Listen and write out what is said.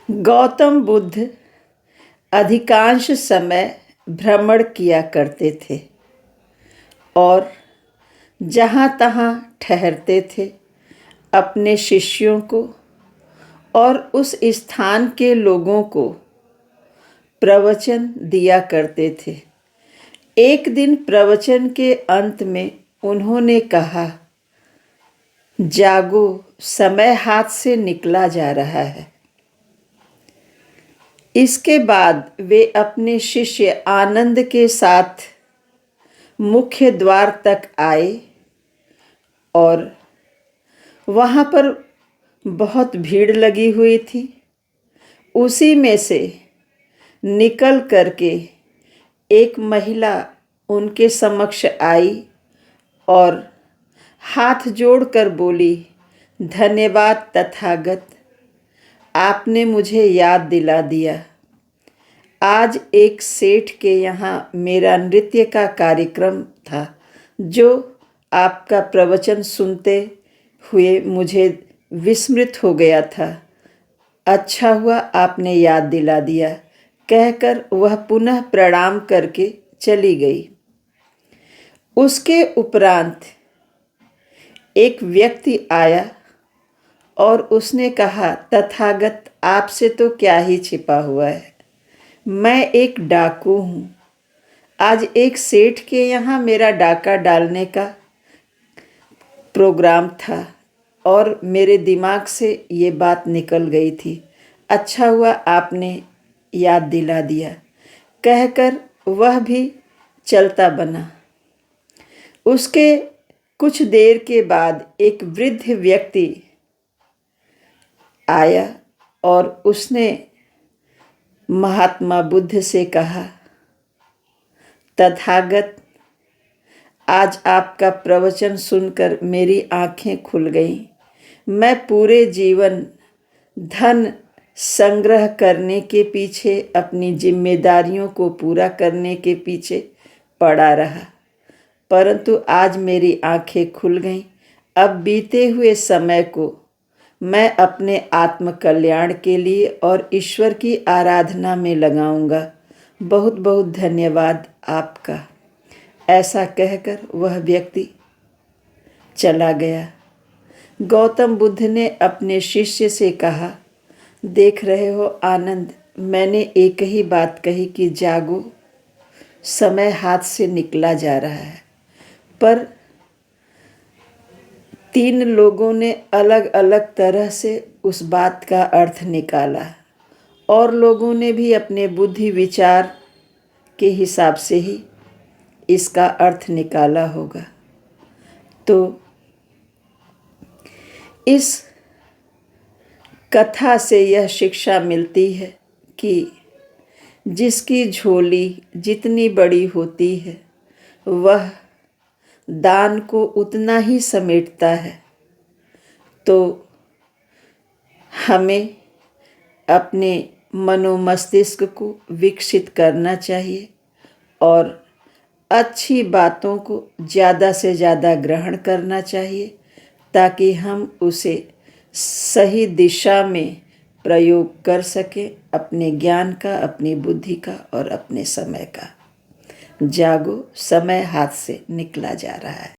गौतम बुद्ध अधिकांश समय भ्रमण किया करते थे और जहाँ तहाँ ठहरते थे। अपने शिष्यों को और उस स्थान के लोगों को प्रवचन दिया करते थे। एक दिन प्रवचन के अंत में उन्होंने कहा, जागो, समय हाथ से निकला जा रहा है। इसके बाद वे अपने शिष्य आनंद के साथ मुख्य द्वार तक आए और वहाँ पर बहुत भीड़ लगी हुई थी। उसी में से निकल करके एक महिला उनके समक्ष आई और हाथ जोड़कर बोली, धन्यवाद तथागत, आपने मुझे याद दिला दिया। आज एक सेठ के यहाँ मेरा नृत्य का कार्यक्रम था, जो आपका प्रवचन सुनते हुए मुझे विस्मृत हो गया था। अच्छा हुआ आपने याद दिला दिया, कहकर वह पुनः प्रणाम करके चली गई। उसके उपरांत एक व्यक्ति आया और उसने कहा, तथागत, आपसे तो क्या ही छिपा हुआ है। मैं एक डाकू हूँ। आज एक सेठ के यहाँ मेरा डाका डालने का प्रोग्राम था और मेरे दिमाग से ये बात निकल गई थी। अच्छा हुआ आपने याद दिला दिया, कहकर वह भी चलता बना। उसके कुछ देर के बाद एक वृद्ध व्यक्ति आया और उसने महात्मा बुद्ध से कहा, तथागत, आज आपका प्रवचन सुनकर मेरी आंखें खुल गईं। मैं पूरे जीवन धन संग्रह करने के पीछे, अपनी जिम्मेदारियों को पूरा करने के पीछे पड़ा रहा, परंतु आज मेरी आंखें खुल गईं। अब बीते हुए समय को मैं अपने आत्म कल्याण के लिए और ईश्वर की आराधना में लगाऊंगा। बहुत बहुत धन्यवाद आपका। ऐसा कहकर वह व्यक्ति चला गया। गौतम बुद्ध ने अपने शिष्य से कहा, देख रहे हो आनंद, मैंने एक ही बात कही कि जागो, समय हाथ से निकला जा रहा है। पर 3 लोगों ने अलग अलग तरह से उस बात का अर्थ निकाला और लोगों ने भी अपने बुद्धि विचार के हिसाब से ही इसका अर्थ निकाला होगा। तो इस कथा से यह शिक्षा मिलती है कि जिसकी झोली जितनी बड़ी होती है, वह दान को उतना ही समेटता है। तो हमें अपने मनोमस्तिष्क को विकसित करना चाहिए और अच्छी बातों को ज़्यादा से ज़्यादा ग्रहण करना चाहिए, ताकि हम उसे सही दिशा में प्रयोग कर सकें, अपने ज्ञान का, अपनी बुद्धि का और अपने समय का। जागो, समय हाथ से निकला जा रहा है।